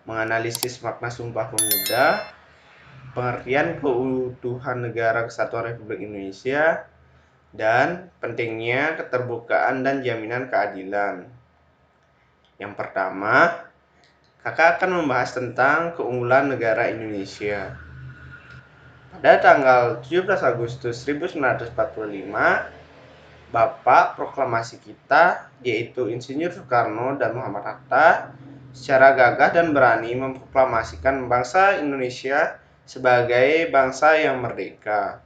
menganalisis makna Sumpah Pemuda, pengertian keutuhan Negara Kesatuan Republik Indonesia, dan pentingnya keterbukaan dan jaminan keadilan. Yang pertama, kakak akan membahas tentang keunggulan negara Indonesia. Pada tanggal 17 Agustus 1945, Bapak proklamasi kita, yaitu Insinyur Soekarno dan Muhammad Hatta, secara gagah dan berani memproklamasikan bangsa Indonesia sebagai bangsa yang merdeka.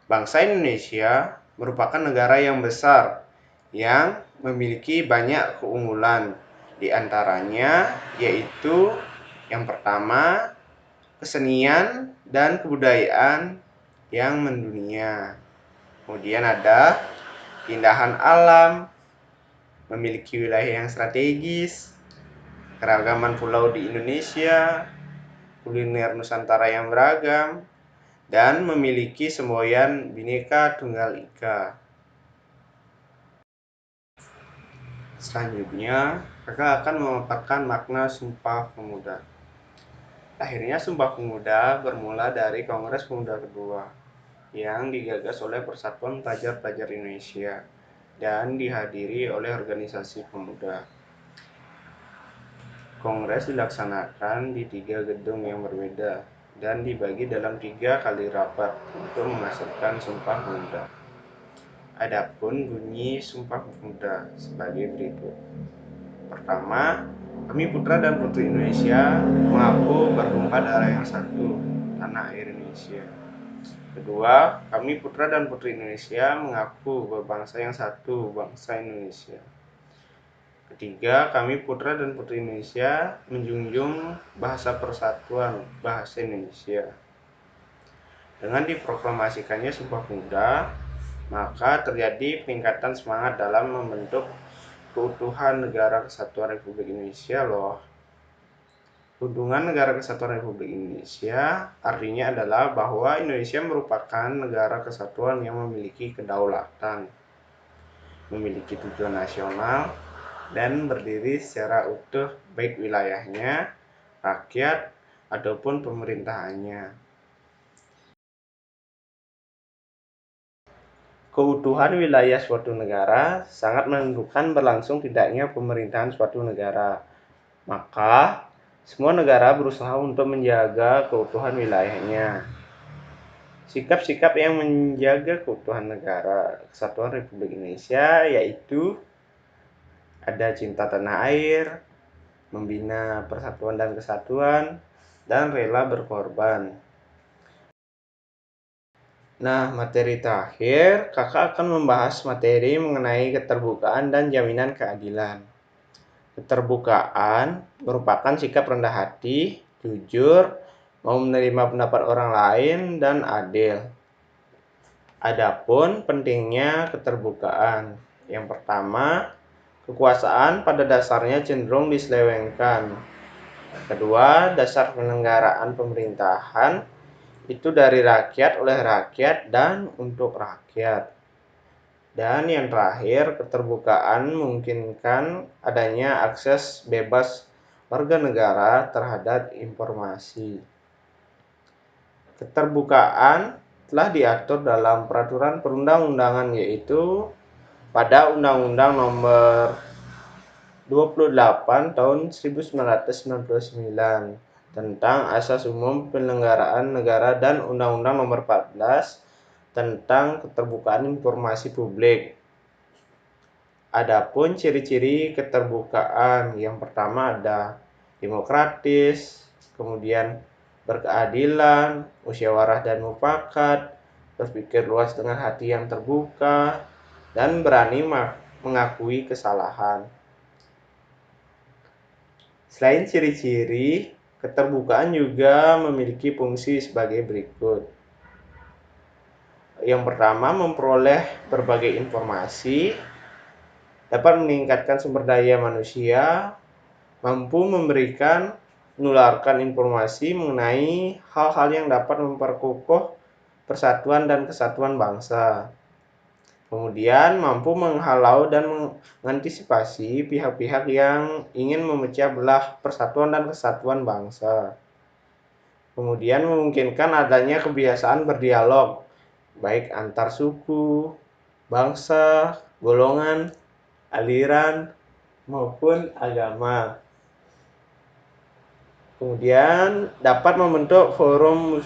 Bangsa Indonesia merupakan negara yang besar yang memiliki banyak keunggulan, di antaranya yaitu yang pertama, kesenian dan kebudayaan yang mendunia. Kemudian ada keindahan alam, memiliki wilayah yang strategis, keragaman pulau di Indonesia, kuliner Nusantara yang beragam, dan memiliki semboyan Bhinneka Tunggal Ika. Selanjutnya, kakak akan memaparkan makna Sumpah Pemuda. Akhirnya Sumpah Pemuda bermula dari Kongres Pemuda kedua yang digagas oleh Persatuan Pelajar-Pelajar Indonesia dan dihadiri oleh organisasi pemuda. Kongres dilaksanakan di 3 gedung yang berbeda dan dibagi dalam 3 kali rapat untuk menghasilkan Sumpah Pemuda. Adapun bunyi Sumpah Pemuda sebagai berikut. Pertama, kami putra dan putri Indonesia mengaku bertumpah darah yang satu, tanah air Indonesia. Kedua, kami putra dan putri Indonesia mengaku berbangsa yang satu, bangsa Indonesia. Ketiga, kami putra dan putri Indonesia menjunjung bahasa persatuan, bahasa Indonesia. Dengan diproklamasikannya Sumpah Pemuda, maka terjadi peningkatan semangat dalam membentuk keutuhan Negara Kesatuan Republik Indonesia loh. Keutuhan Negara Kesatuan Republik Indonesia artinya adalah bahwa Indonesia merupakan negara kesatuan yang memiliki kedaulatan, memiliki tujuan nasional, dan berdiri secara utuh baik wilayahnya, rakyat, ataupun pemerintahannya. Keutuhan wilayah suatu negara sangat menentukan berlangsung tidaknya pemerintahan suatu negara. Maka, semua negara berusaha untuk menjaga keutuhan wilayahnya. Sikap-sikap yang menjaga keutuhan negara Kesatuan Republik Indonesia yaitu ada cinta tanah air, membina persatuan dan kesatuan, dan rela berkorban. Nah, materi terakhir, kakak akan membahas materi mengenai keterbukaan dan jaminan keadilan. Keterbukaan merupakan sikap rendah hati, jujur, mau menerima pendapat orang lain, dan adil. Adapun pentingnya keterbukaan. Yang pertama, kekuasaan pada dasarnya cenderung diselewengkan. Kedua, dasar penyelenggaraan pemerintahan itu dari rakyat, oleh rakyat, dan untuk rakyat. Dan yang terakhir, keterbukaan memungkinkan adanya akses bebas warga negara terhadap informasi. Keterbukaan telah diatur dalam peraturan perundang-undangan yaitu pada Undang-Undang Nomor 28 Tahun 1999 tentang Asas Umum Penyelenggaraan Negara dan Undang-Undang Nomor 14 tentang Keterbukaan Informasi Publik. Adapun ciri-ciri keterbukaan, yang pertama ada demokratis, kemudian berkeadilan, musyawarah dan mufakat, berpikir luas dengan hati yang terbuka, dan berani mengakui kesalahan. Selain ciri-ciri, keterbukaan juga memiliki fungsi sebagai berikut. Yang pertama, memperoleh berbagai informasi, dapat meningkatkan sumber daya manusia, mampu menularkan informasi mengenai hal-hal yang dapat memperkokoh persatuan dan kesatuan bangsa. Kemudian mampu menghalau dan mengantisipasi pihak-pihak yang ingin memecah belah persatuan dan kesatuan bangsa. Kemudian memungkinkan adanya kebiasaan berdialog, baik antar suku, bangsa, golongan, aliran, maupun agama. Kemudian dapat membentuk forum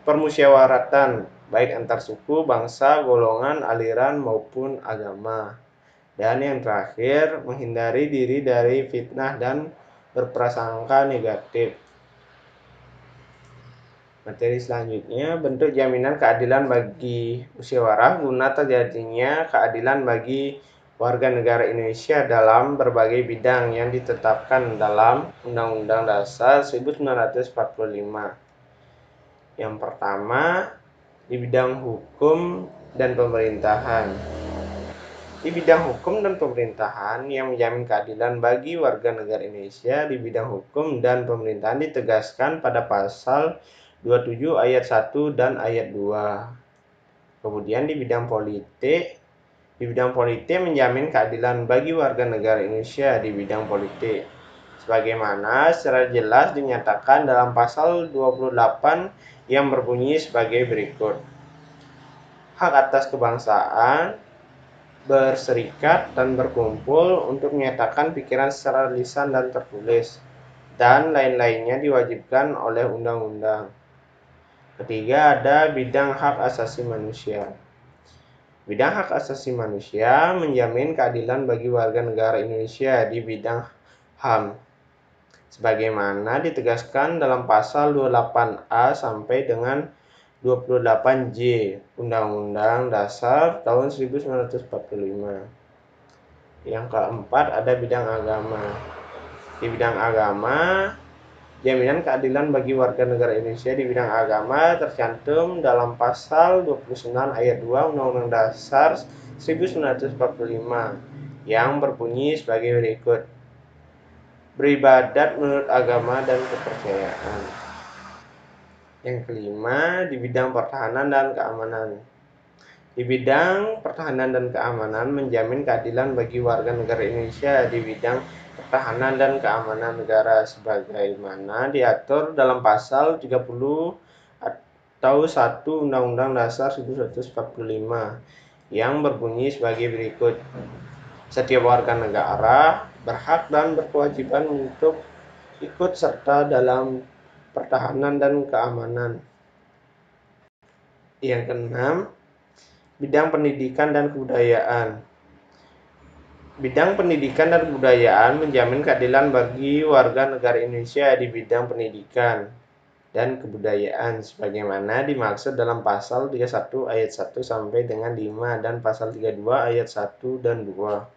permusyawaratan, baik antar suku, bangsa, golongan, aliran, maupun agama. Dan yang terakhir, menghindari diri dari fitnah dan berprasangka negatif. Materi selanjutnya, bentuk jaminan keadilan bagi musyawarah guna terjadinya keadilan bagi warga negara Indonesia dalam berbagai bidang yang ditetapkan dalam Undang-Undang Dasar 1945. Yang pertama, di bidang hukum dan pemerintahan. Di bidang hukum dan pemerintahan yang menjamin keadilan bagi warga negara Indonesia di bidang hukum dan pemerintahan ditegaskan pada pasal 27 ayat 1 dan ayat 2. Kemudian di bidang politik menjamin keadilan bagi warga negara Indonesia di bidang politik. Sebagaimana secara jelas dinyatakan dalam pasal 28 yang berbunyi sebagai berikut. Hak atas kebangsaan, berserikat dan berkumpul untuk menyatakan pikiran secara lisan dan tertulis, dan lain-lainnya diwajibkan oleh undang-undang. Ketiga, ada bidang hak asasi manusia. Bidang hak asasi manusia menjamin keadilan bagi warga negara Indonesia di bidang HAM, sebagaimana ditegaskan dalam pasal 28A sampai dengan 28J Undang-Undang Dasar tahun 1945. Yang keempat, ada bidang agama. Di bidang agama, jaminan keadilan bagi warga negara Indonesia di bidang agama tercantum dalam pasal 29 ayat 2 Undang-Undang Dasar 1945 yang berbunyi sebagai berikut. Beribadat menurut agama dan kepercayaan. Yang kelima, di bidang pertahanan dan keamanan. Di bidang pertahanan dan keamanan menjamin keadilan bagi warga negara Indonesia di bidang pertahanan dan keamanan negara sebagaimana diatur dalam pasal 30 atau 1 Undang-Undang Dasar 1945 yang berbunyi sebagai berikut. Setiap warga negara berhak dan berkewajiban untuk ikut serta dalam pertahanan dan keamanan. Yang keenam, bidang pendidikan dan kebudayaan. Bidang pendidikan dan kebudayaan menjamin keadilan bagi warga negara Indonesia di bidang pendidikan dan kebudayaan sebagaimana dimaksud dalam pasal 31 ayat 1 sampai dengan 5 dan pasal 32 ayat 1 dan 2.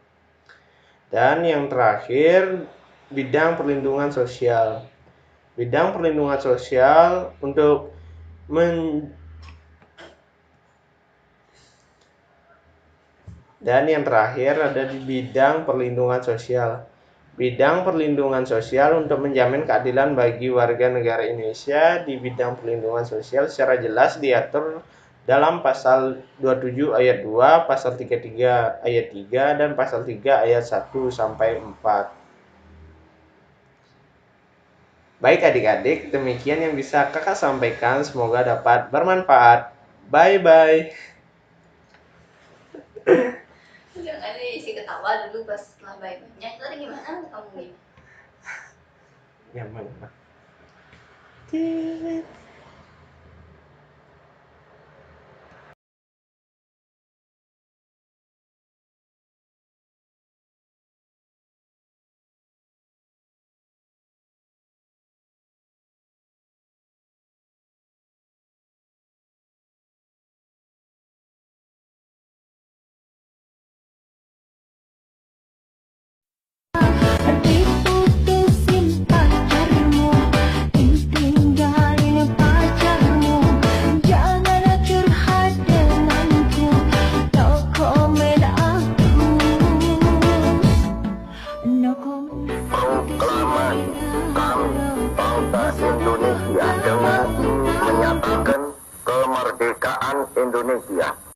Dan yang terakhir, bidang perlindungan sosial. Bidang perlindungan sosial untuk Dan yang terakhir ada di bidang perlindungan sosial. Bidang perlindungan sosial untuk menjamin keadilan bagi warga negara Indonesia di bidang perlindungan sosial secara jelas diatur dalam pasal 27 ayat 2, pasal 33 ayat 3, dan pasal 3 ayat 1 sampai 4. Baik adik-adik, demikian yang bisa kakak sampaikan. Semoga dapat bermanfaat. Bye-bye. Jangan isi ketawa dulu pas setelah baik-baiknya. Tadi gimana kamu ini? Ya mana? Indonesia dengan menyatakan kemerdekaan Indonesia.